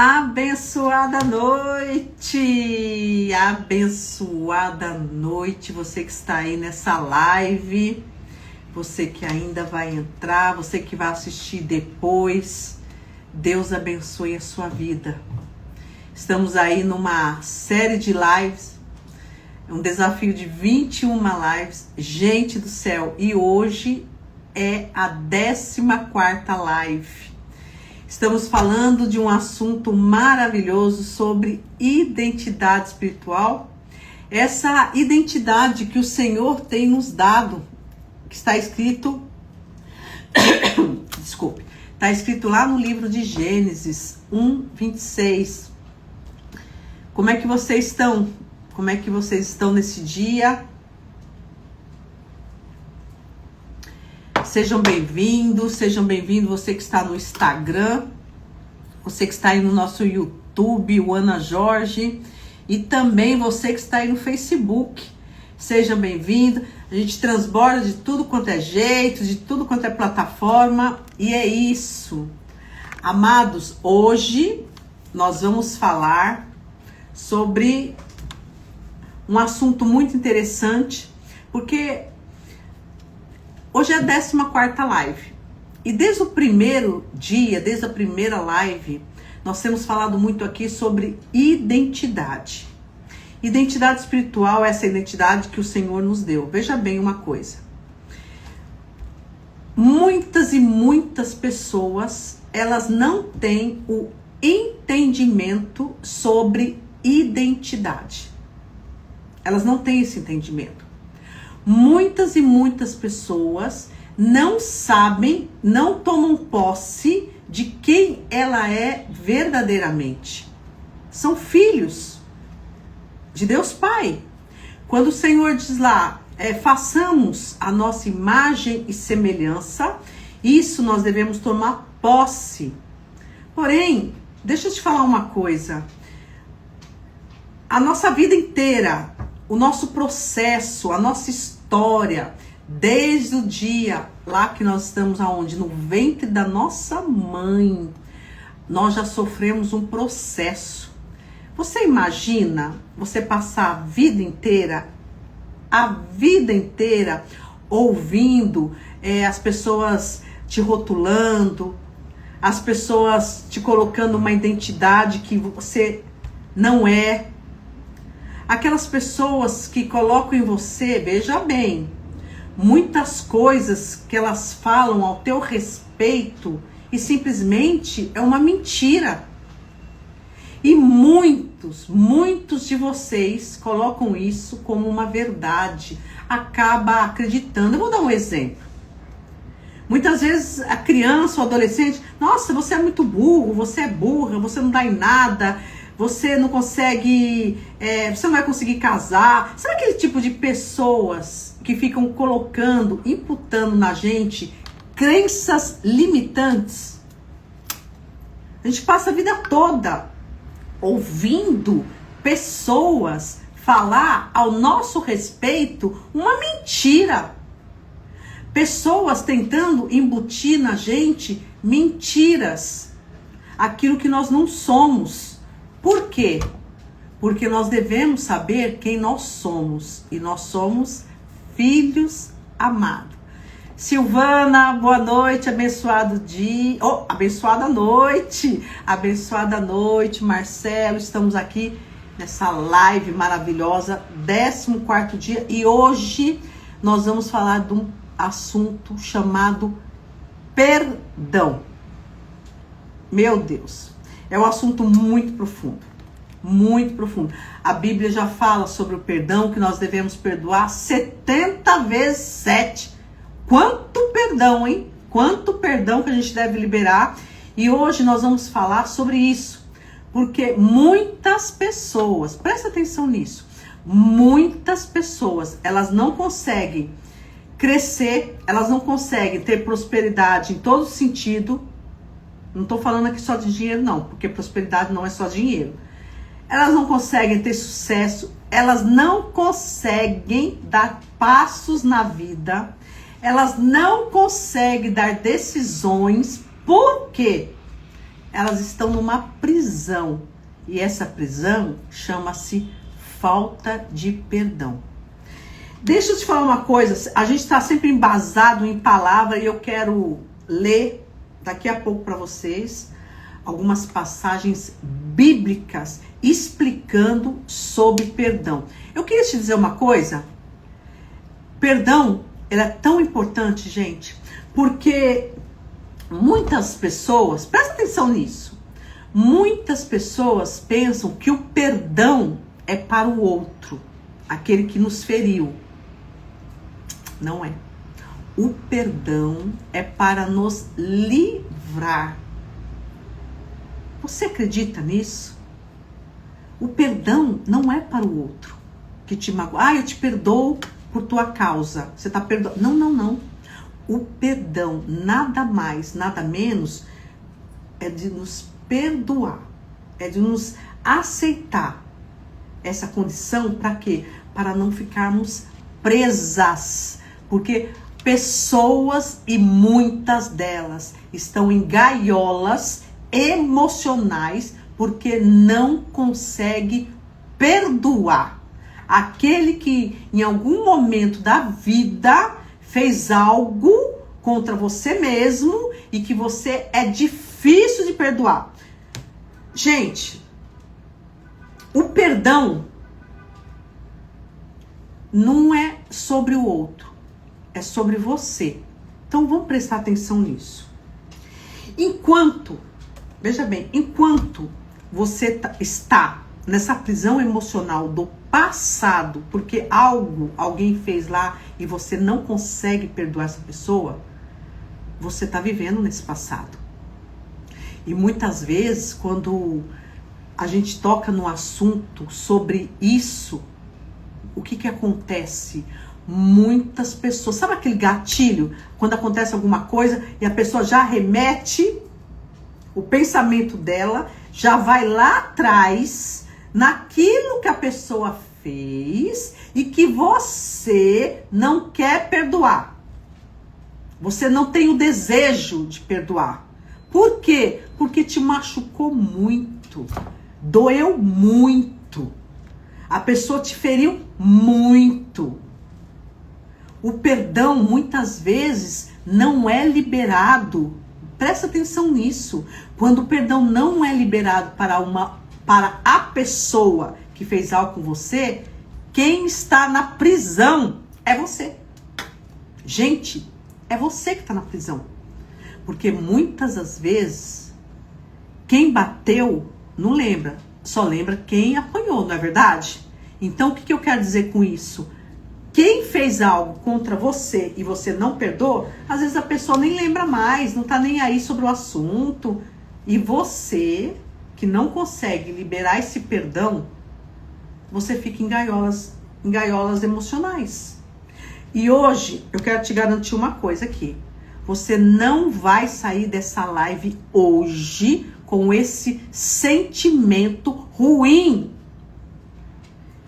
Abençoada noite! Abençoada noite, você que está aí nessa live, você que ainda vai entrar, você que vai assistir depois, Deus abençoe a sua vida. Estamos aí numa série de lives, um desafio de 21 lives, gente do céu, e hoje é a 14ª live. Estamos falando de um assunto maravilhoso sobre identidade espiritual. Essa identidade que o Senhor tem nos dado, que está escrito, está escrito lá no livro de Gênesis 1:26. Como é que vocês estão? Como é que vocês estão nesse dia? Sejam bem-vindos você que está no Instagram, você que está aí no nosso YouTube, o Ana Jorge, e também você que está aí no Facebook. Seja bem-vindo. A gente transborda de tudo quanto é jeito, de tudo quanto é plataforma, e é isso. Amados, hoje nós vamos falar sobre um assunto muito interessante, porque hoje é a 14ª live. E desde o primeiro dia, desde a primeira live, nós temos falado muito aqui sobre identidade. Identidade espiritual é essa identidade que o Senhor nos deu. Veja bem uma coisa. Muitas e muitas pessoas, elas não têm o entendimento sobre identidade. Elas não têm esse entendimento. Muitas e muitas pessoas não sabem, não tomam posse de quem ela é verdadeiramente. São filhos de Deus Pai. Quando o Senhor diz lá, façamos a nossa imagem e semelhança, isso nós devemos tomar posse. Porém, deixa eu te falar uma coisa. A nossa vida inteira, o nosso processo, a nossa história, desde o dia lá que nós estamos aonde? No ventre da nossa mãe, nós já sofremos um processo. Você imagina você passar a vida inteira ouvindo as pessoas te rotulando, as pessoas te colocando uma identidade que você não é. Aquelas pessoas que colocam em você, veja bem, muitas coisas que elas falam ao teu respeito e simplesmente é uma mentira. E muitos de vocês colocam isso como uma verdade, acaba acreditando. Eu vou dar um exemplo. Muitas vezes a criança ou adolescente, nossa, você é muito burro, você é burra, você não dá em nada, você não consegue, você não vai conseguir casar. Sabe aquele tipo de pessoas que ficam colocando, imputando na gente crenças limitantes? A gente passa a vida toda ouvindo pessoas falar ao nosso respeito uma mentira. Pessoas tentando embutir na gente mentiras, aquilo que nós não somos. Por quê? Porque nós devemos saber quem nós somos. E nós somos filhos amados. Silvana, boa noite, abençoado dia. Abençoada noite. Abençoada noite, Marcelo. Estamos aqui nessa live maravilhosa, 14º dia. E hoje nós vamos falar de um assunto chamado perdão. Meu Deus. É um assunto muito profundo, muito profundo. A Bíblia já fala sobre o perdão, que nós devemos perdoar 70 vezes 7. Quanto perdão, hein? Quanto perdão que a gente deve liberar. E hoje nós vamos falar sobre isso. Porque muitas pessoas, presta atenção nisso, muitas pessoas, elas não conseguem crescer, elas não conseguem ter prosperidade em todo sentido. Não estou falando aqui só de dinheiro, não, porque prosperidade não é só dinheiro. Elas não conseguem ter sucesso, elas não conseguem dar passos na vida, elas não conseguem dar decisões. Por quê? elas estão numa prisão. E essa prisão chama-se falta de perdão. Deixa eu te falar uma coisa, a gente está sempre embasado em palavra e eu quero ler daqui a pouco para vocês algumas passagens bíblicas explicando sobre perdão. Eu queria te dizer uma coisa, perdão, ele é tão importante, gente, porque muitas pessoas, presta atenção nisso, muitas pessoas pensam que o perdão é para o outro, aquele que nos feriu. Não é. O perdão é para nos livrar. Você acredita nisso? O perdão não é para o outro que te magoa. Ah, eu te perdoo por tua causa. Você está perdoando. Não, não, não. O perdão, nada mais, nada menos, é de nos perdoar. É de nos aceitar essa condição para quê? Para não ficarmos presas. Porque pessoas, e muitas delas, estão em gaiolas emocionais porque não consegue perdoar aquele que em algum momento da vida fez algo contra você mesmo e que você é difícil de perdoar. Gente, o perdão não é sobre o outro, é sobre você. Então vamos prestar atenção nisso. Veja bem, enquanto você está nessa prisão emocional do passado, porque alguém fez lá e você não consegue perdoar essa pessoa, você está vivendo nesse passado. E muitas vezes, quando a gente toca no assunto sobre isso, o que acontece? Muitas pessoas, sabe aquele gatilho? Quando acontece alguma coisa e a pessoa já remete, o pensamento dela já vai lá atrás naquilo que a pessoa fez e que você não quer perdoar. Você não tem o desejo de perdoar. Por quê? Porque te machucou muito, doeu muito, a pessoa te feriu muito. O perdão muitas vezes não é liberado. Presta atenção nisso. Quando o perdão não é liberado para a pessoa que fez algo com você, quem está na prisão é você. Gente, é você que está na prisão. Porque muitas das vezes, quem bateu não lembra, só lembra quem apanhou, não é verdade? Então, o que eu quero dizer com isso? Quem fez algo contra você e você não perdoa, às vezes a pessoa nem lembra mais, não tá nem aí sobre o assunto. E você, que não consegue liberar esse perdão, você fica em gaiolas emocionais. E hoje, eu quero te garantir uma coisa aqui. Você não vai sair dessa live hoje com esse sentimento ruim,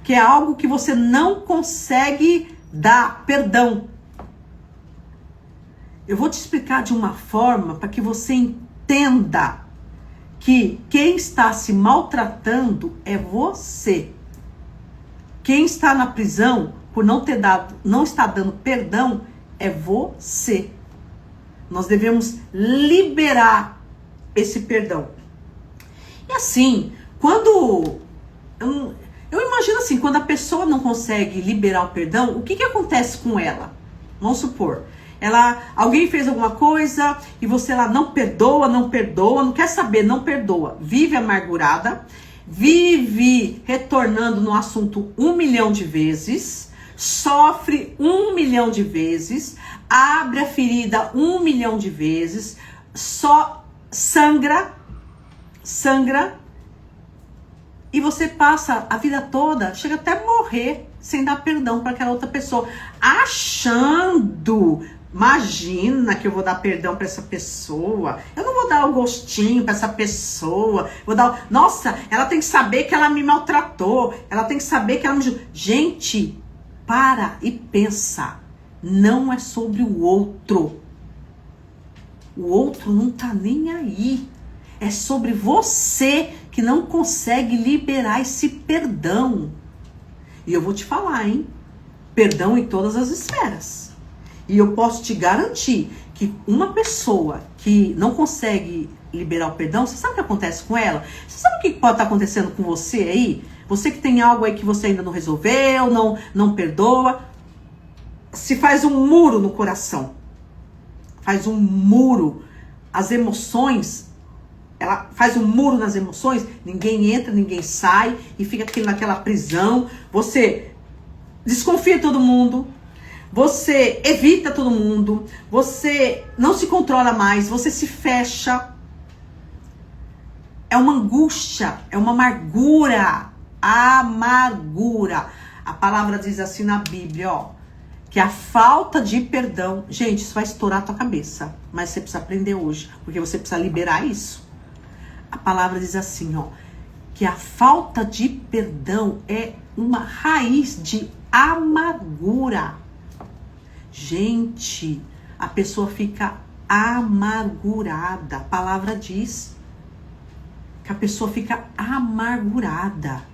que é algo que você não consegue dar perdão. Eu vou te explicar de uma forma para que você entenda que quem está se maltratando é você. Quem está na prisão por não estar dando perdão é você. Nós devemos liberar esse perdão. E assim, quando eu imagino assim, quando a pessoa não consegue liberar o perdão, o que acontece com ela? Vamos supor, alguém fez alguma coisa e você lá não perdoa, não quer saber, não perdoa. Vive amargurada, vive retornando no assunto 1 milhão de vezes, sofre 1 milhão de vezes, abre a ferida 1 milhão de vezes, só sangra, e você passa a vida toda, chega até a morrer sem dar perdão para aquela outra pessoa, achando, imagina que eu vou dar perdão para essa pessoa, eu não vou dar o gostinho para essa pessoa, nossa, ela tem que saber que ela me maltratou, ela tem que saber que ela me... Gente, para e pensa, não é sobre o outro não tá nem aí. É sobre você que não consegue liberar esse perdão. E eu vou te falar, hein? Perdão em todas as esferas. E eu posso te garantir que uma pessoa que não consegue liberar o perdão, você sabe o que acontece com ela? Você sabe o que pode estar acontecendo com você aí? Você que tem algo aí que você ainda não resolveu, não perdoa. Se faz um muro no coração. Faz um muro. As emoções, ela faz um muro nas emoções, ninguém entra, ninguém sai, e fica naquela prisão. Você desconfia de todo mundo, você evita todo mundo, você não se controla mais, você se fecha. É uma angústia, é uma amargura. Amargura. A palavra diz assim na Bíblia, ó, que a falta de perdão, gente, isso vai estourar a tua cabeça, mas você precisa aprender hoje, porque você precisa liberar isso. A palavra diz assim, ó, que a falta de perdão é uma raiz de amargura. Gente, a pessoa fica amargurada. A palavra diz que a pessoa fica amargurada.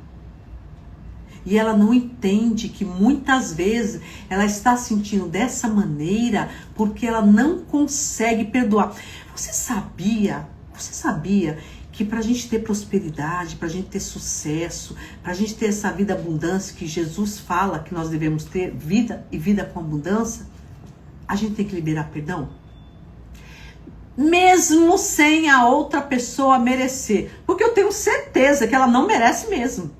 E ela não entende que muitas vezes ela está sentindo dessa maneira porque ela não consegue perdoar. Você sabia que para a gente ter prosperidade, para a gente ter sucesso, para a gente ter essa vida abundância que Jesus fala que nós devemos ter, vida e vida com abundância, a gente tem que liberar perdão? Mesmo sem a outra pessoa merecer. Porque eu tenho certeza que ela não merece mesmo.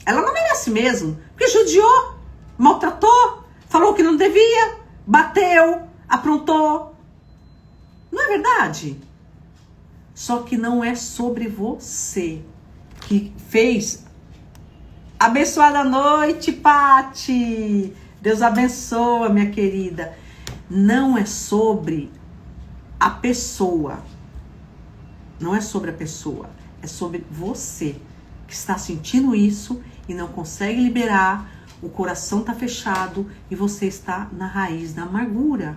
Ela não merece mesmo. Porque judiou, maltratou, falou que não devia, bateu, aprontou. Não é verdade? Só que não é sobre você que fez. Abençoada noite, Pati. Deus abençoa, minha querida. Não é sobre a pessoa. Não é sobre a pessoa. É sobre você que está sentindo isso e não consegue liberar. O coração está fechado e você está na raiz da amargura.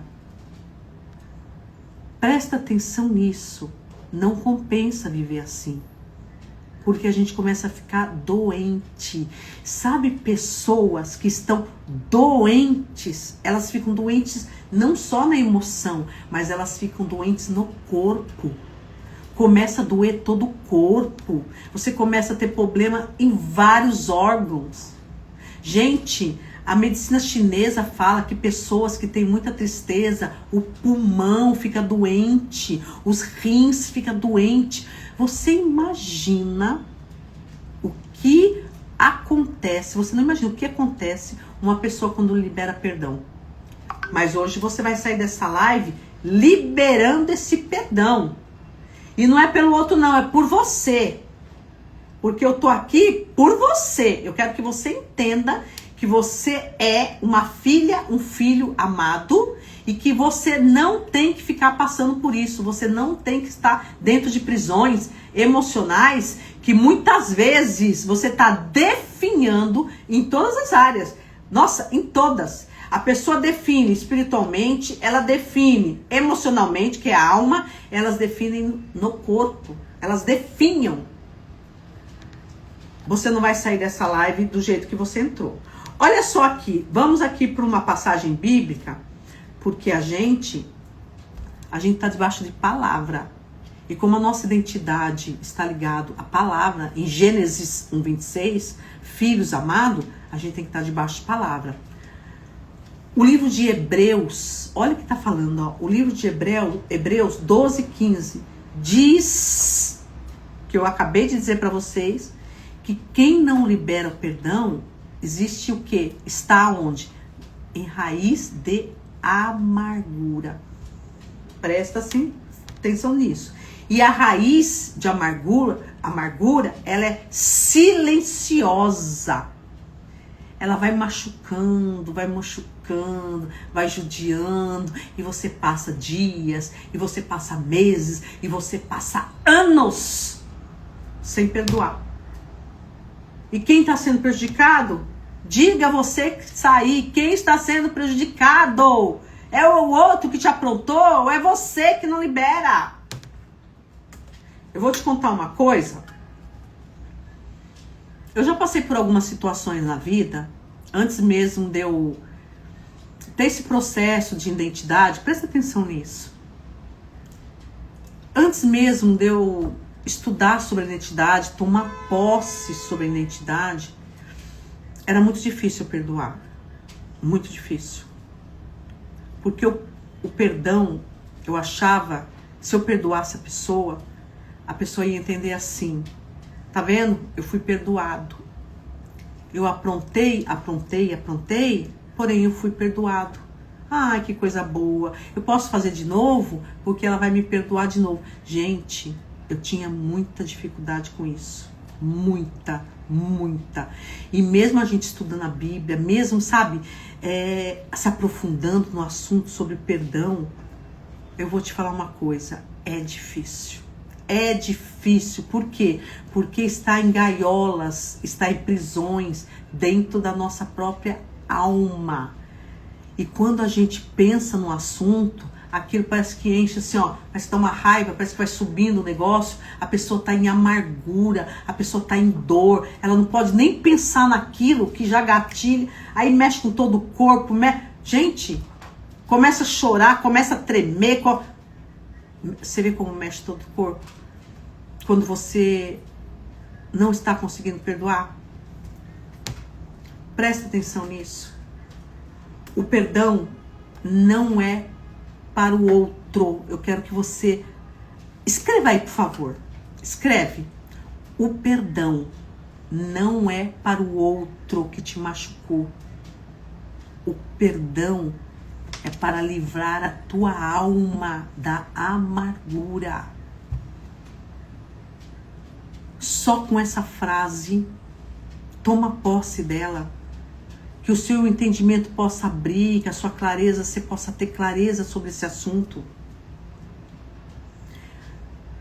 Presta atenção nisso. Não compensa viver assim. Porque a gente começa a ficar doente. Sabe, pessoas que estão doentes, elas ficam doentes não só na emoção, mas elas ficam doentes no corpo. Começa a doer todo o corpo. Você começa a ter problema em vários órgãos. Gente, a medicina chinesa fala que pessoas que têm muita tristeza, o pulmão fica doente, os rins ficam doentes. Você imagina o que acontece, você não imagina o que acontece uma pessoa quando libera perdão. Mas hoje você vai sair dessa live liberando esse perdão. E não é pelo outro não, é por você. Porque eu tô aqui por você. Eu quero que você entenda que você é uma filha, um filho amado e que você não tem que ficar passando por isso. Você não tem que estar dentro de prisões emocionais que muitas vezes você está definhando em todas as áreas. Nossa, em todas. A pessoa define espiritualmente, ela define emocionalmente, que é a alma, elas definem no corpo. Elas definham. Você não vai sair dessa live do jeito que você entrou. Olha só aqui, vamos aqui para uma passagem bíblica, porque a gente está debaixo de palavra. E como a nossa identidade está ligada à palavra, em Gênesis 1:26, filhos amados, a gente tem que estar debaixo de palavra. O livro de Hebreus, olha o que está falando, ó, o livro de Hebreus 12:15, diz, que eu acabei de dizer para vocês, que quem não libera o perdão, existe o quê? Está onde? Em raiz de amargura. Presta atenção nisso. E a raiz de amargura, ela é silenciosa. Ela vai machucando, vai judiando, e você passa dias, e você passa meses, e você passa anos sem perdoar. E quem está sendo prejudicado? Diga você que está aí, quem está sendo prejudicado? É o outro que te aprontou ou é você que não libera? Eu vou te contar uma coisa. Eu já passei por algumas situações na vida, antes mesmo de eu ter esse processo de identidade, presta atenção nisso. Antes mesmo de eu estudar sobre a identidade, tomar posse sobre a identidade, era muito difícil eu perdoar. Muito difícil. Porque o perdão, eu achava, se eu perdoasse a pessoa ia entender assim. Tá vendo? Eu fui perdoado. Eu aprontei, porém eu fui perdoado. Ai, que coisa boa. Eu posso fazer de novo, porque ela vai me perdoar de novo. Gente, eu tinha muita dificuldade com isso. Muita. E mesmo a gente estudando a Bíblia, mesmo, sabe, se aprofundando no assunto sobre perdão, eu vou te falar uma coisa, é difícil. É difícil, por quê? Porque está em gaiolas, está em prisões, dentro da nossa própria alma. E quando a gente pensa no assunto, aquilo parece que enche assim, ó, parece que dá uma raiva, parece que vai subindo o negócio, a pessoa está em amargura, a pessoa está em dor, ela não pode nem pensar naquilo que já gatilha, aí mexe com todo o corpo, gente, começa a chorar, começa a tremer, você vê como mexe todo o corpo? Quando você não está conseguindo perdoar? Presta atenção nisso. O perdão não é para o outro. Eu quero que você... Escreva aí, por favor. Escreve. O perdão não é para o outro que te machucou. O perdão é para livrar a tua alma da amargura. Só com essa frase, toma posse dela. Que o seu entendimento possa abrir, que a sua clareza, você possa ter clareza sobre esse assunto.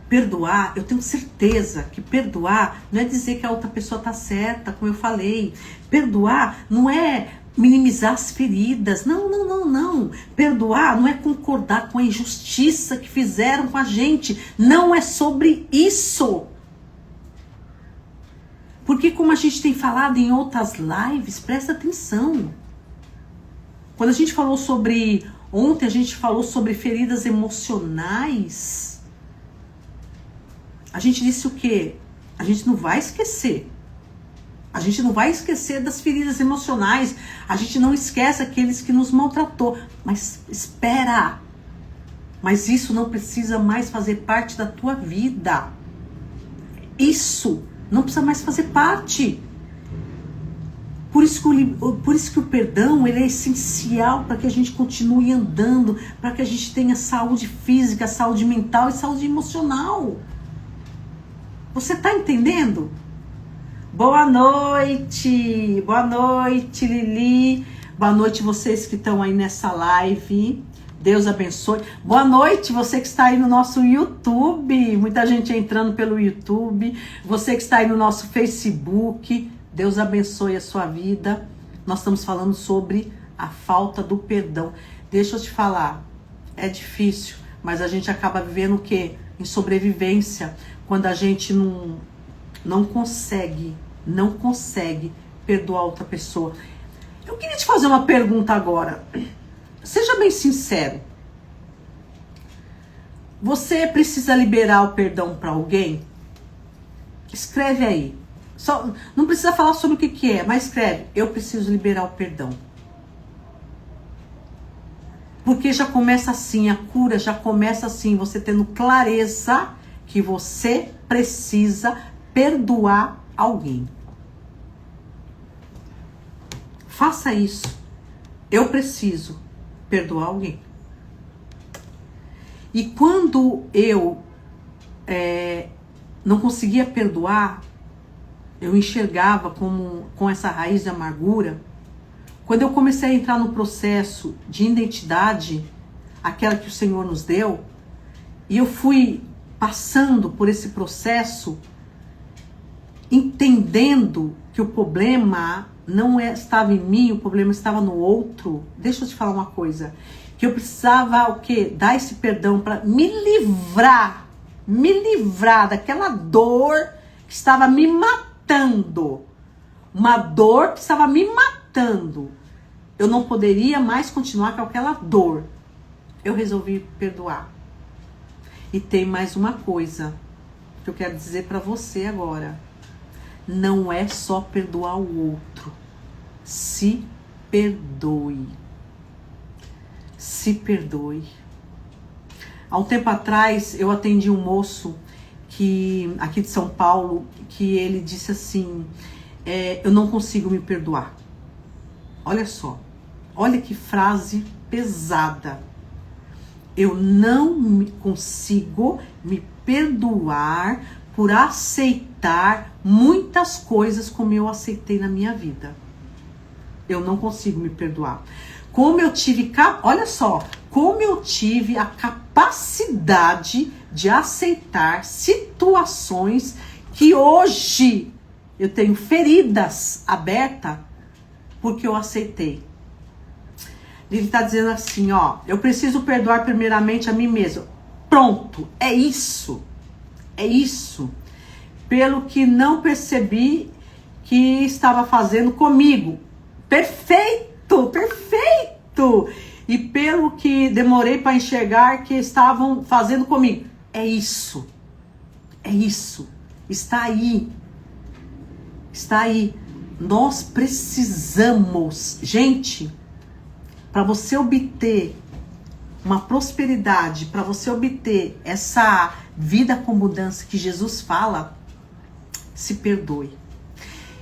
Perdoar, eu tenho certeza que perdoar não é dizer que a outra pessoa está certa, como eu falei. Perdoar não é minimizar as feridas. Não. Perdoar não é concordar com a injustiça que fizeram com a gente. Não é sobre isso. Porque como a gente tem falado em outras lives, presta atenção. Quando a gente falou sobre... Ontem a gente falou sobre feridas emocionais. A gente disse o quê? A gente não vai esquecer. A gente não vai esquecer das feridas emocionais. A gente não esquece aqueles que nos maltratou. Mas espera. Mas isso não precisa mais fazer parte da tua vida. Isso não precisa mais fazer parte. Por isso que o perdão ele é essencial para que a gente continue andando, para que a gente tenha saúde física, saúde mental e saúde emocional. Você está entendendo? Boa noite Lili, boa noite vocês que estão aí nessa live. Deus abençoe. Boa noite, você que está aí no nosso YouTube. Muita gente entrando pelo YouTube. Você que está aí no nosso Facebook. Deus abençoe a sua vida. Nós estamos falando sobre a falta do perdão. Deixa eu te falar, é difícil, mas a gente acaba vivendo o quê? Em sobrevivência. Quando a gente não consegue perdoar outra pessoa. Eu queria te fazer uma pergunta agora. Seja bem sincero. Você precisa liberar o perdão para alguém? Escreve aí. Não precisa falar sobre o que é, mas escreve. Eu preciso liberar o perdão. Porque já começa assim, a cura já começa assim, você tendo clareza que você precisa perdoar alguém. Faça isso. Eu preciso perdoar alguém. E quando eu não conseguia perdoar, eu enxergava com essa raiz de amargura. Quando eu comecei a entrar no processo de identidade, aquela que o Senhor nos deu, e eu fui passando por esse processo, entendendo que o problema não estava em mim, o problema estava no outro. Deixa eu te falar uma coisa, que eu precisava o quê? Dar esse perdão para me livrar me livrar daquela dor que estava me matando. Uma dor que estava me matando. Eu não poderia mais continuar com aquela dor. Eu resolvi perdoar. E tem mais uma coisa que eu quero dizer para você agora. Não é só perdoar o outro. Se perdoe. Se perdoe. Há um tempo atrás, eu atendi um moço aqui de São Paulo, que ele disse assim, eu não consigo me perdoar. Olha só, olha que frase pesada. Eu não consigo me perdoar por aceitar muitas coisas como eu aceitei na minha vida. Eu não consigo me perdoar. Olha só, como eu tive a capacidade de aceitar situações que hoje eu tenho feridas abertas porque eu aceitei. Ele está dizendo assim, ó, eu preciso perdoar primeiramente a mim mesmo. Pronto, é isso. É isso. Pelo que não percebi que estava fazendo comigo. Perfeito, perfeito. E pelo que demorei para enxergar que estavam fazendo comigo. É isso. É isso. Está aí. Está aí. Nós precisamos, gente, para você obter uma prosperidade, para você obter essa vida com mudança que Jesus fala, se perdoe.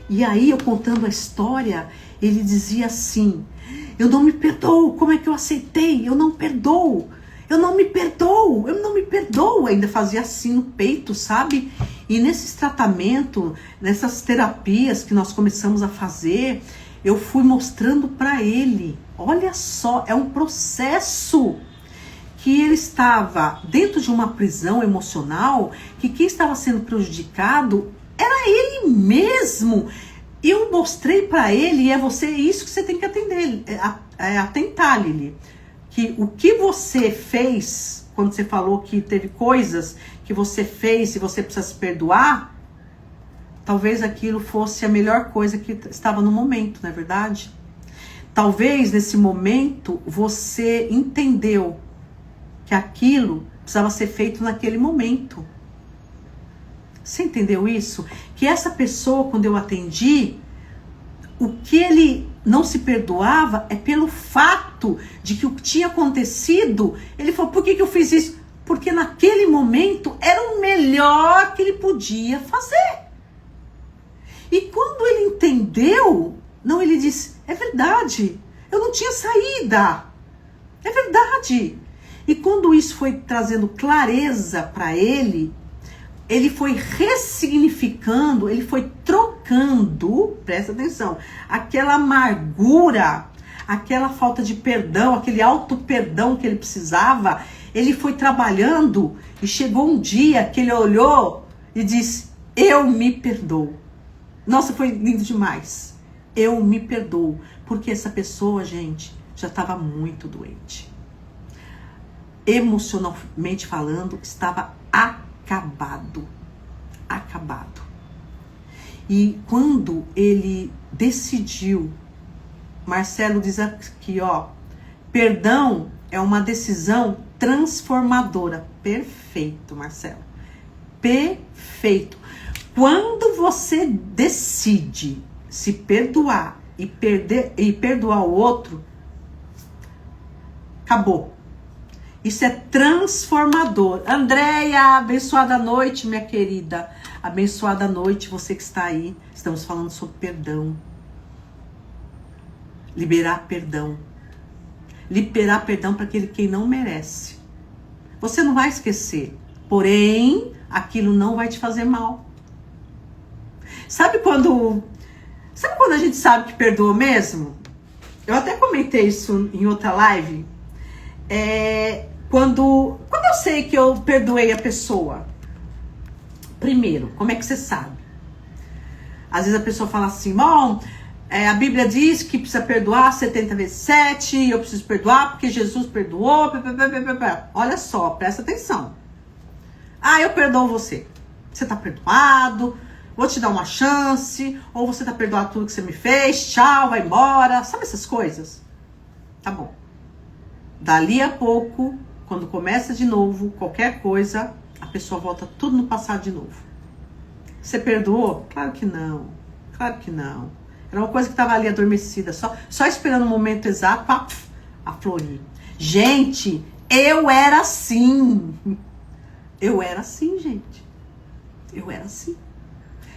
E aí, eu contando a história, ele dizia assim, eu não me perdoo, como é que eu aceitei? Eu não perdoo, eu não me perdoo, eu não me perdoo. Ainda fazia assim no peito, sabe? E nesses tratamentos, nessas terapias que nós começamos a fazer, eu fui mostrando para ele, olha só, é um processo que ele estava dentro de uma prisão emocional, que quem estava sendo prejudicado era ele mesmo. E eu mostrei para ele, e é isso que você tem que atentar, Lili, que o que você fez, quando você falou que teve coisas que você fez e você precisa se perdoar, talvez aquilo fosse a melhor coisa que estava no momento, não é verdade? Talvez nesse momento você entendeu que aquilo precisava ser feito naquele momento. Você entendeu isso? Que essa pessoa, quando eu atendi, o que ele não se perdoava é pelo fato de que o que tinha acontecido, ele falou, por que eu fiz isso? Porque naquele momento era o melhor que ele podia fazer. E quando ele entendeu, ele disse, é verdade, eu não tinha saída. É verdade. E quando isso foi trazendo clareza para ele foi ressignificando, ele foi trocando, presta atenção, aquela amargura, aquela falta de perdão, aquele auto-perdão que ele precisava, ele foi trabalhando e chegou um dia que ele olhou e disse, eu me perdoo. Nossa, foi lindo demais. Eu me perdoo, porque essa pessoa, gente, já estava muito doente. Emocionalmente falando, estava acabado. E quando ele decidiu, Marcelo diz aqui, ó, perdão é uma decisão transformadora. Perfeito, Marcelo. Perfeito. Quando você decide se perdoar e perdoar o outro, acabou. Isso é transformador. Andréia, abençoada noite, minha querida. Abençoada noite, você que está aí. Estamos falando sobre perdão. Liberar perdão. Liberar perdão para aquele que não merece. Você não vai esquecer. Porém, aquilo não vai te fazer mal. Sabe quando a gente sabe que perdoa mesmo? Eu até comentei isso em outra live. Quando eu sei que eu perdoei a pessoa, primeiro, como é que você sabe? Às vezes a pessoa fala assim, bom, a Bíblia diz que precisa perdoar 70 vezes 7, eu preciso perdoar porque Jesus perdoou, Olha só, presta atenção. Ah, eu perdoo você. Você tá perdoado, vou te dar uma chance, ou você tá perdoado tudo que você me fez, tchau, vai embora. Sabe essas coisas? Tá bom. Dali a pouco, quando começa de novo, qualquer coisa, a pessoa volta tudo no passado de novo. Você perdoou? Claro que não. Claro que não. Era uma coisa que estava ali adormecida, só esperando o momento exato para aflorir. Gente, eu era assim. Eu era assim, gente. Eu era assim.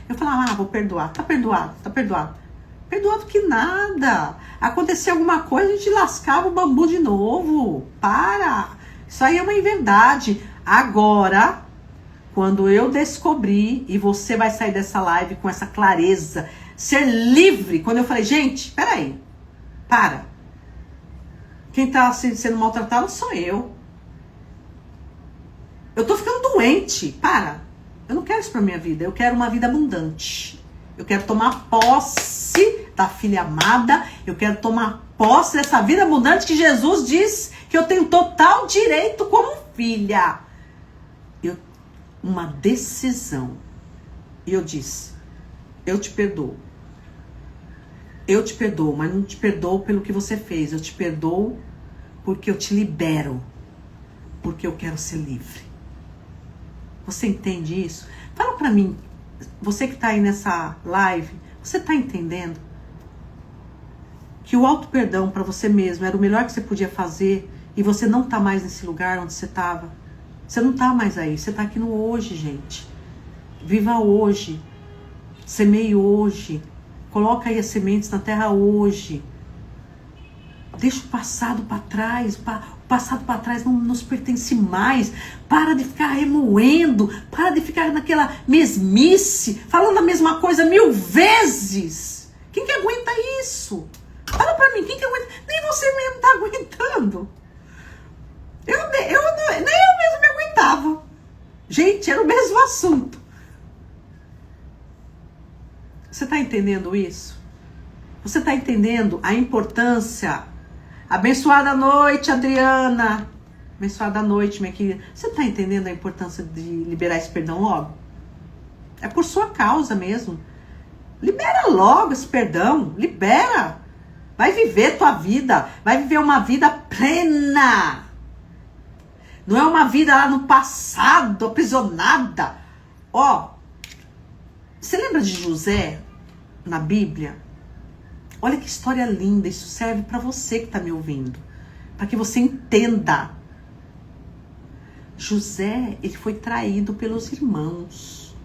Eu falava, vou perdoar. Tá perdoado, tá perdoado. Perdoado que nada. Aconteceu alguma coisa, a gente lascava o bambu de novo. Para. Isso aí é uma inverdade. Agora, quando eu descobri, e você vai sair dessa live com essa clareza, ser livre, quando eu falei, gente, peraí, para. Quem tá sendo maltratado sou eu. Eu tô ficando doente, para. Eu não quero isso pra minha vida, eu quero uma vida abundante. Eu quero tomar posse da filha amada, eu quero tomar posse dessa vida abundante que Jesus diz que eu tenho total direito como filha. Uma decisão. E eu disse, eu te perdoo. Eu te perdoo, mas não te perdoo pelo que você fez. Eu te perdoo porque eu te libero. Porque eu quero ser livre. Você entende isso? Fala pra mim, você que tá aí nessa live, você tá entendendo que o auto-perdão pra você mesmo era o melhor que você podia fazer e você não tá mais nesse lugar onde você tava? Você não tá mais aí, você tá aqui no hoje, gente. Viva hoje. Semeie hoje. Coloca aí as sementes na terra hoje. Deixa o passado para trás. O passado para trás não nos pertence mais. Para de ficar remoendo. Para de ficar naquela mesmice. Falando a mesma coisa 1000 vezes. Quem que aguenta isso? Fala pra mim, quem que aguenta? Nem você mesmo tá aguentando. Nem eu mesmo me aguentava. Gente, era o mesmo assunto. Você tá entendendo isso? Você tá entendendo a importância? Abençoada noite, Adriana. Abençoada noite, minha querida. Você tá entendendo a importância de liberar esse perdão logo? É por sua causa mesmo. Libera logo esse perdão. Libera. Vai viver tua vida. Vai viver uma vida plena. Não é uma vida lá no passado, aprisionada. Ó, você lembra de José na Bíblia? Olha que história linda. Isso serve para você que está me ouvindo. Para que você entenda. José, ele foi traído pelos irmãos.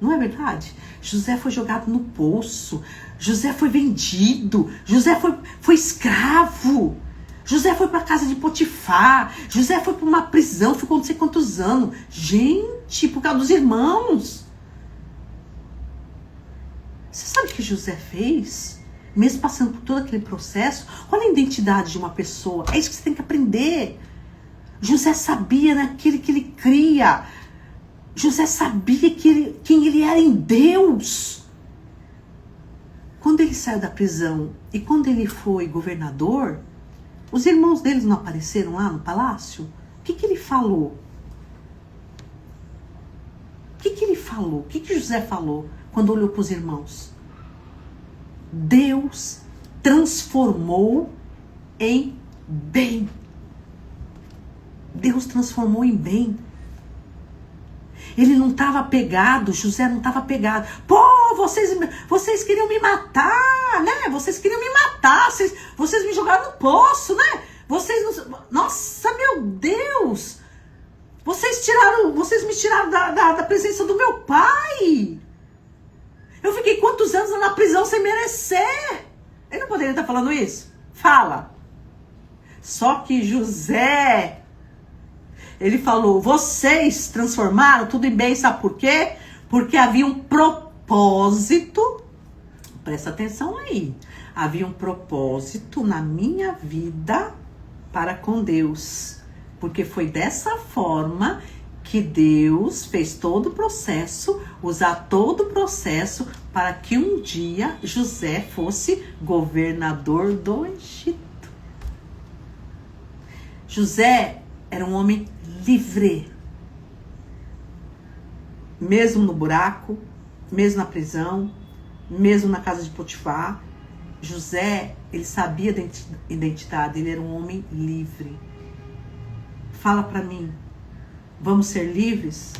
Não é verdade? José foi jogado no poço. José foi vendido. José foi escravo. José foi para casa de Potifar. José foi para uma prisão, ficou não sei quantos anos. Gente, por causa dos irmãos. Você sabe o que José fez? Mesmo passando por todo aquele processo. Olha a identidade de uma pessoa. É isso que você tem que aprender. José sabia naquele que ele cria. José sabia quem ele era em Deus. Quando ele saiu da prisão e quando ele foi governador, os irmãos deles não apareceram lá no palácio? O que ele falou? O que ele falou? O que José falou quando olhou para os irmãos? Deus transformou em bem. Deus transformou em bem. Ele não estava apegado, José não estava apegado. Pô, vocês queriam me matar, né? Vocês queriam me matar, vocês me jogaram no poço, né? Nossa, meu Deus! Vocês me tiraram da presença do meu pai. Eu fiquei quantos anos na prisão sem merecer? Ele não poderia estar falando isso? Fala. Só que José, ele falou, vocês transformaram tudo em bem, sabe por quê? Porque havia um propósito, presta atenção aí, havia um propósito na minha vida para com Deus. Porque foi dessa forma que Deus fez todo o processo, usar todo o processo para que um dia José fosse governador do Egito. José era um homem livre. mesmo no buraco, mesmo na prisão, mesmo na casa de Potifar. José, ele sabia da identidade, ele era um homem livre. Fala para mim, vamos ser livres?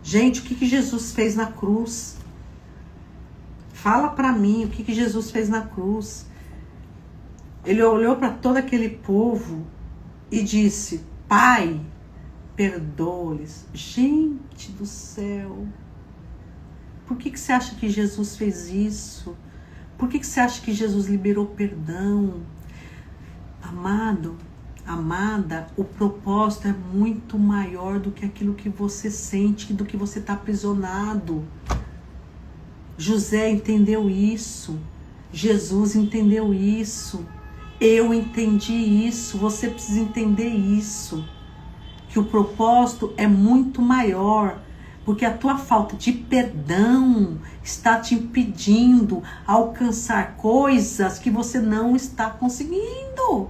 Gente, o que Jesus fez na cruz? Fala para mim, o que Jesus fez na cruz? Ele olhou para todo aquele povo e disse, Pai, perdoa-lhes. Gente do céu, por que você acha que Jesus fez isso? Por que você acha que Jesus liberou perdão? Amado, amada, o propósito é muito maior do que aquilo que você sente, do que você está aprisionado. José entendeu isso. Jesus entendeu isso. Eu entendi isso. Você precisa entender isso. Que o propósito é muito maior. Porque a tua falta de perdão está te impedindo alcançar coisas que você não está conseguindo.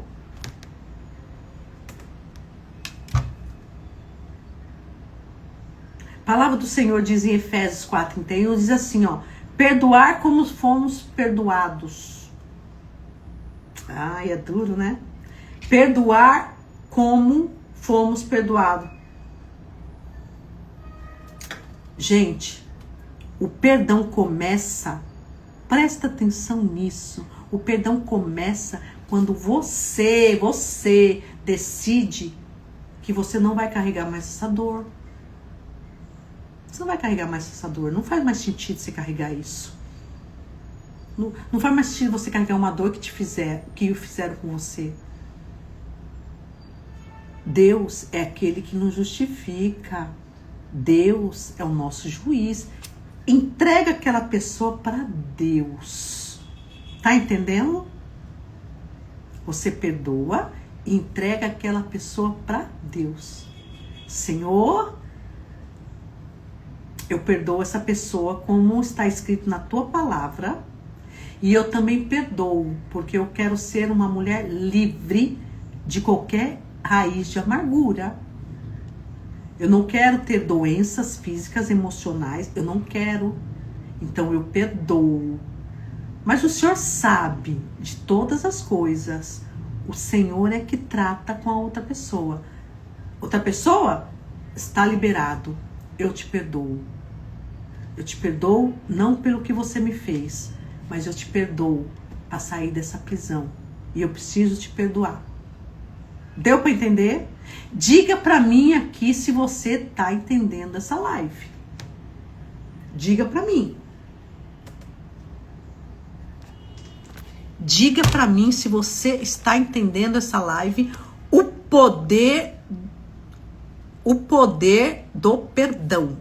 A palavra do Senhor diz em Efésios 4:31, diz assim, ó, perdoar como fomos perdoados. Ai, é duro, né? Perdoar como fomos perdoados. Gente, o perdão começa, presta atenção nisso, o perdão começa quando você decide que você não vai carregar mais essa dor. Você não vai carregar mais essa dor, não faz mais sentido você carregar isso. Não faz mais sentido você carregar uma dor que fizeram com você. Deus é aquele que nos justifica. Deus é o nosso juiz. Entrega aquela pessoa para Deus. Tá entendendo? Você perdoa e entrega aquela pessoa para Deus. Senhor, eu perdoo essa pessoa como está escrito na tua palavra. E eu também perdoo, porque eu quero ser uma mulher livre de qualquer raiz de amargura. Eu não quero ter doenças físicas, emocionais. Eu não quero. Então eu perdoo. Mas o Senhor sabe de todas as coisas. O Senhor é que trata com a outra pessoa. Outra pessoa está liberado. Eu te perdoo. Eu te perdoo não pelo que você me fez, mas eu te perdoo para sair dessa prisão. E eu preciso te perdoar. Deu para entender? Diga para mim aqui se você tá entendendo essa live. Diga para mim. Diga para mim se você está entendendo essa live, o poder do perdão.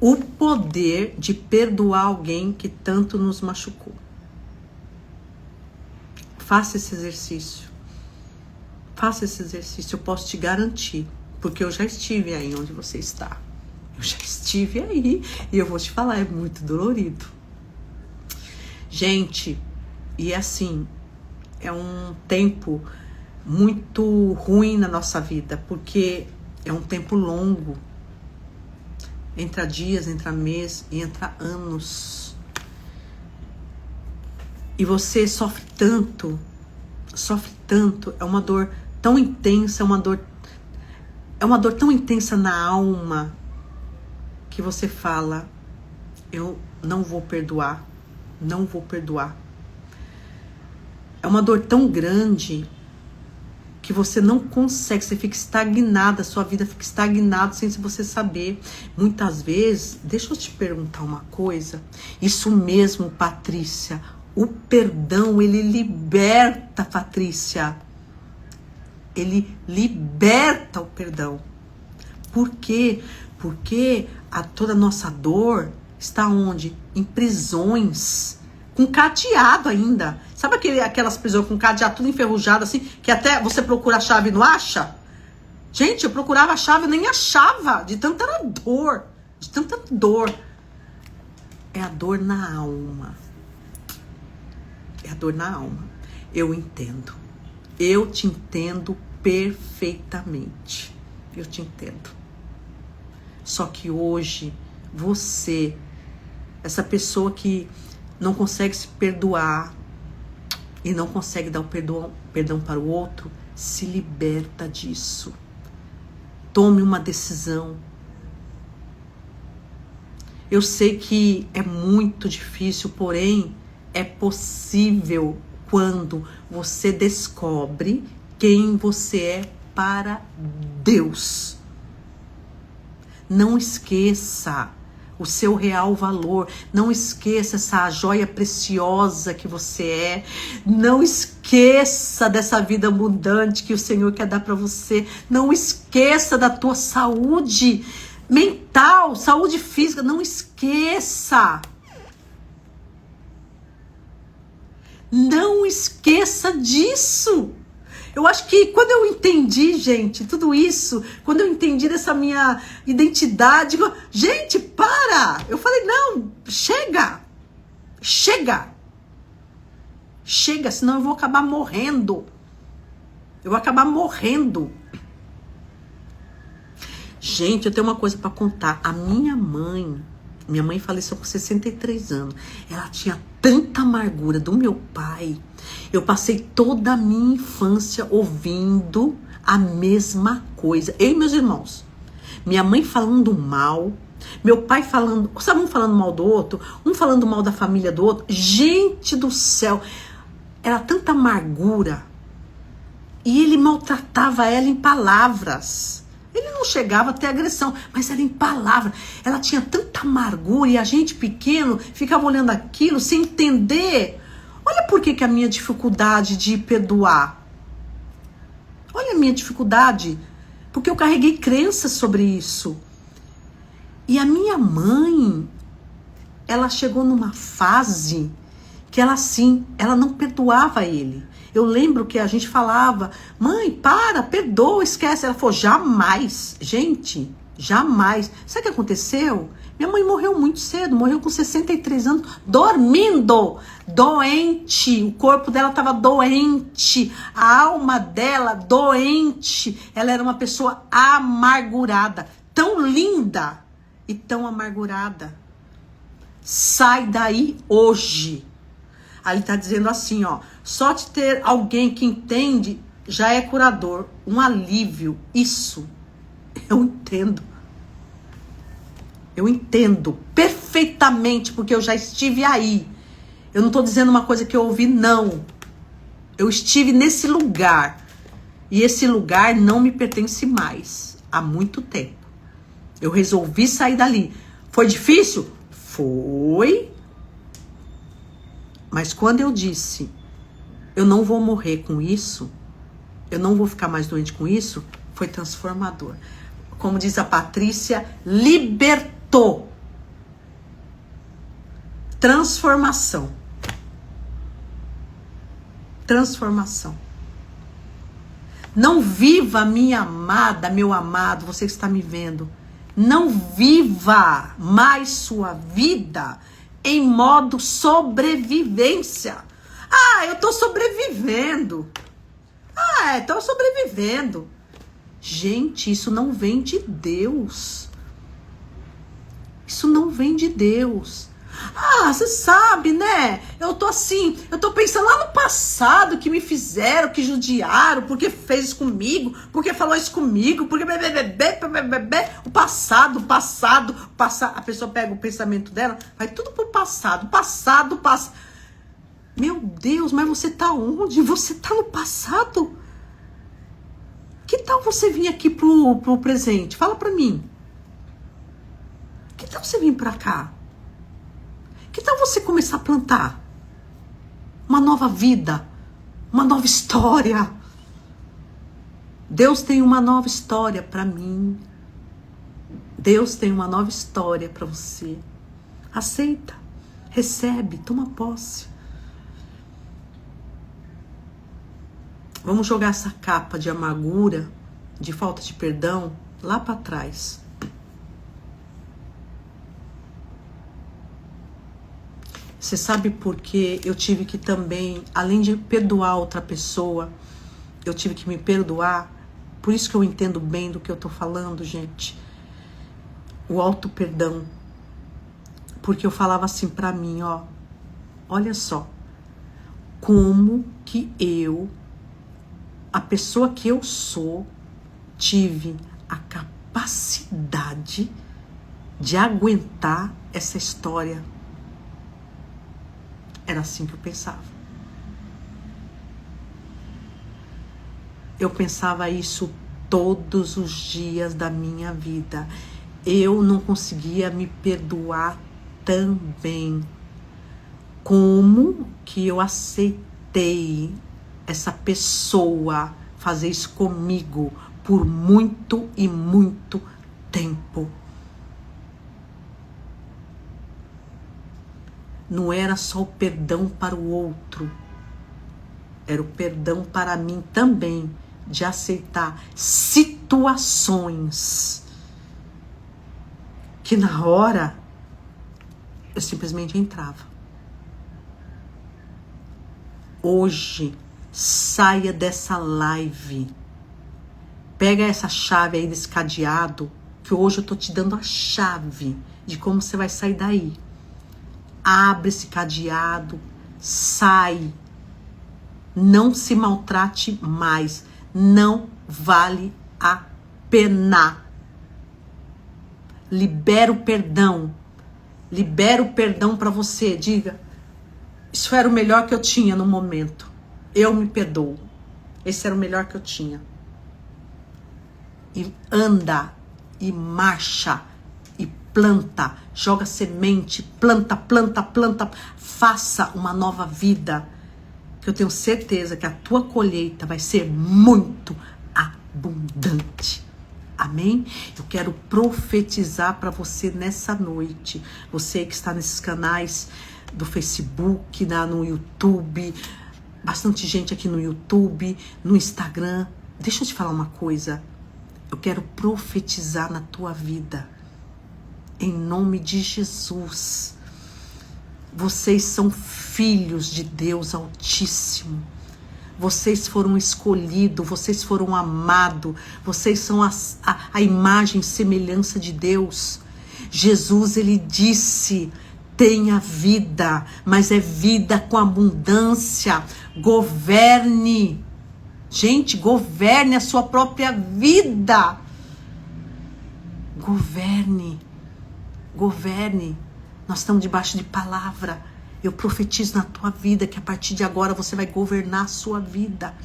O poder de perdoar alguém que tanto nos machucou. Faça esse exercício. Faça esse exercício, eu posso te garantir, porque eu já estive aí onde você está. Eu já estive aí e eu vou te falar, é muito dolorido. Gente, e assim, é um tempo muito ruim na nossa vida, porque é um tempo longo. Entra dias, entra mês e entra anos. E você sofre tanto, é uma dor tão intensa, é uma dor tão intensa na alma, que você fala, eu não vou perdoar, não vou perdoar. É uma dor tão grande que você não consegue, você fica estagnada, sua vida fica estagnada sem você saber. Muitas vezes, deixa eu te perguntar uma coisa, isso mesmo, Patrícia, o perdão, ele liberta, Patrícia. Ele liberta o perdão. Por quê? Porque toda a nossa dor está onde? Em prisões. Com cadeado ainda. Sabe aquelas prisões com cadeado tudo enferrujado assim? Que até você procura a chave e não acha? Gente, eu procurava a chave e nem achava. De tanta dor. De tanta dor. É a dor na alma. É a dor na alma. Eu entendo. Eu te entendo perfeitamente. Eu te entendo. Só que hoje, você, essa pessoa que não consegue se perdoar e não consegue dar o perdão para o outro, se liberta disso. Tome uma decisão. Eu sei que é muito difícil, porém é possível quando você descobre quem você é para Deus. Não esqueça o seu real valor. Não esqueça essa joia preciosa que você é. Não esqueça dessa vida abundante que o Senhor quer dar para você. Não esqueça da tua saúde mental, saúde física. Não esqueça. Não esqueça disso. Eu acho que quando eu entendi, gente, tudo isso, quando eu entendi dessa minha identidade, gente, para! Eu falei, não, chega! Chega! Chega, senão eu vou acabar morrendo. Eu vou acabar morrendo. Gente, eu tenho uma coisa para contar. A minha mãe faleceu com 63 anos. Ela tinha tanta amargura do meu pai. Eu passei toda a minha infância ouvindo a mesma coisa. Eu e meus irmãos. Minha mãe falando mal. Meu pai falando... Sabe, um falando mal do outro? Um falando mal da família do outro. Gente do céu. Era tanta amargura. E ele maltratava ela em palavras. Ele não chegava a ter agressão, mas era em palavra. Ela tinha tanta amargura e a gente pequeno ficava olhando aquilo sem entender. Olha por que a minha dificuldade de perdoar. Olha a minha dificuldade. Porque eu carreguei crenças sobre isso. E a minha mãe, ela chegou numa fase que ela não perdoava ele. Eu lembro que a gente falava, mãe, perdoa, esquece. Ela falou, jamais. Gente, jamais. Sabe o que aconteceu? Minha mãe morreu muito cedo, morreu com 63 anos, dormindo, doente. O corpo dela estava doente, a alma dela doente. Ela era uma pessoa amargurada, tão linda e tão amargurada. Sai daí hoje. Aí ele tá dizendo assim, ó, só de ter alguém que entende já é curador, um alívio. Isso eu entendo. Eu entendo perfeitamente, porque eu já estive aí. Eu não tô dizendo uma coisa que eu ouvi, não. Eu estive nesse lugar. E esse lugar não me pertence mais. Há muito tempo. Eu resolvi sair dali. Foi difícil? Foi. Mas quando eu disse, eu não vou morrer com isso, eu não vou ficar mais doente com isso, foi transformador. Como diz a Patrícia, libertou. Transformação. Transformação. Não viva, minha amada, meu amado, você que está me vendo. Não viva mais sua vida em modo sobrevivência. Eu tô sobrevivendo. Tô sobrevivendo. Gente, isso não vem de Deus. Isso não vem de Deus. Você sabe, né? Eu tô pensando lá no passado que me fizeram, que judiaram, porque fez isso comigo, porque falou isso comigo, porque o passado. A pessoa pega o pensamento dela, vai tudo pro passado. Meu Deus, mas você tá onde? Você tá no passado? Que tal você vir aqui pro presente? Fala pra mim. Que tal você vir pra cá? Que tal você começar a plantar uma nova vida, uma nova história? Deus tem uma nova história para mim. Deus tem uma nova história para você. Aceita, recebe, toma posse. Vamos jogar essa capa de amargura, de falta de perdão, lá para trás. Você sabe por que eu tive que também, além de perdoar outra pessoa, eu tive que me perdoar? Por isso que eu entendo bem do que eu tô falando, gente. O auto-perdão. Porque eu falava assim pra mim, ó. Olha só. Como que eu, a pessoa que eu sou, tive a capacidade de aguentar essa história. Era assim que eu pensava. Eu pensava isso todos os dias da minha vida. Eu não conseguia me perdoar também. Como que eu aceitei essa pessoa fazer isso comigo por muito e muito tempo? Não era só o perdão para o outro, era o perdão para mim também, de aceitar situações que na hora eu simplesmente entrava. Hoje, saia dessa live, pega essa chave aí desse cadeado, que hoje eu tô te dando a chave de como você vai sair daí. Abre esse cadeado, sai, não se maltrate mais, não vale a pena. Libera o perdão para você, diga, isso era o melhor que eu tinha no momento, eu me perdoo, esse era o melhor que eu tinha. E anda, e marcha, e planta, joga semente, planta, faça uma nova vida, que eu tenho certeza que a tua colheita vai ser muito abundante. Amém? Eu quero profetizar para você nessa noite, você que está nesses canais do Facebook, no YouTube, bastante gente aqui no YouTube, no Instagram. Deixa eu te falar uma coisa, eu quero profetizar na tua vida, em nome de Jesus. Vocês são filhos de Deus Altíssimo. Vocês foram escolhidos, vocês foram amados, vocês são a imagem e semelhança de Deus. Jesus, ele disse, tenha vida, mas é vida com abundância. Governe. Gente, governe a sua própria vida. Governe. Nós estamos debaixo de palavra. Eu profetizo na tua vida que a partir de agora você vai governar a sua vida.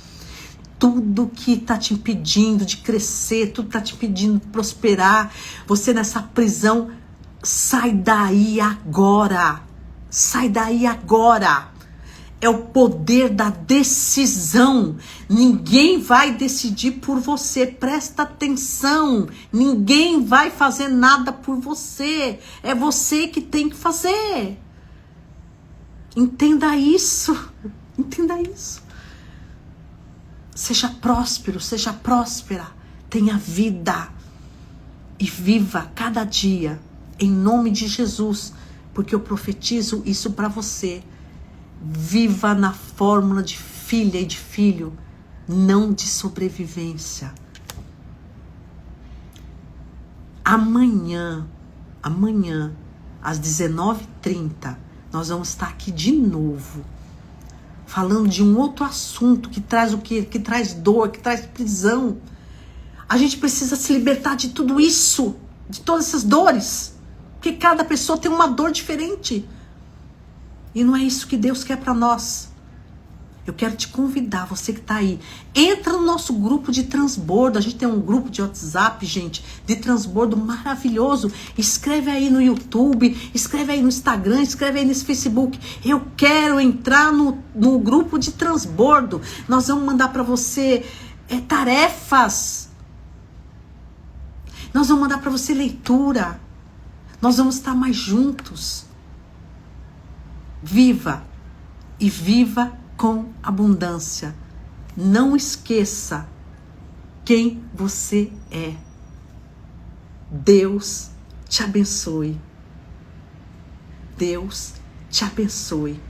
Tudo que está te impedindo de crescer, tudo está te impedindo de prosperar, você nessa prisão, sai daí agora. Sai daí agora. É o poder da decisão. Ninguém vai decidir por você. Presta atenção. Ninguém vai fazer nada por você. É você que tem que fazer. Entenda isso. Entenda isso. Seja próspero, seja próspera. Tenha vida. E viva cada dia. Em nome de Jesus. Porque eu profetizo isso para você. Viva na fórmula de filha e de filho, não de sobrevivência. Amanhã, às 19h30, nós vamos estar aqui de novo, falando de um outro assunto que traz o quê? Que traz dor, que traz prisão. A gente precisa se libertar de tudo isso, de todas essas dores, porque cada pessoa tem uma dor diferente. E não é isso que Deus quer para nós. Eu quero te convidar, você que está aí. Entra no nosso grupo de transbordo. A gente tem um grupo de WhatsApp, gente, de transbordo maravilhoso. Escreve aí no YouTube, escreve aí no Instagram, escreve aí nesse Facebook. Eu quero entrar no grupo de transbordo. Nós vamos mandar para você tarefas. Nós vamos mandar para você leitura. Nós vamos estar mais juntos. Viva e viva com abundância. Não esqueça quem você é. Deus te abençoe. Deus te abençoe.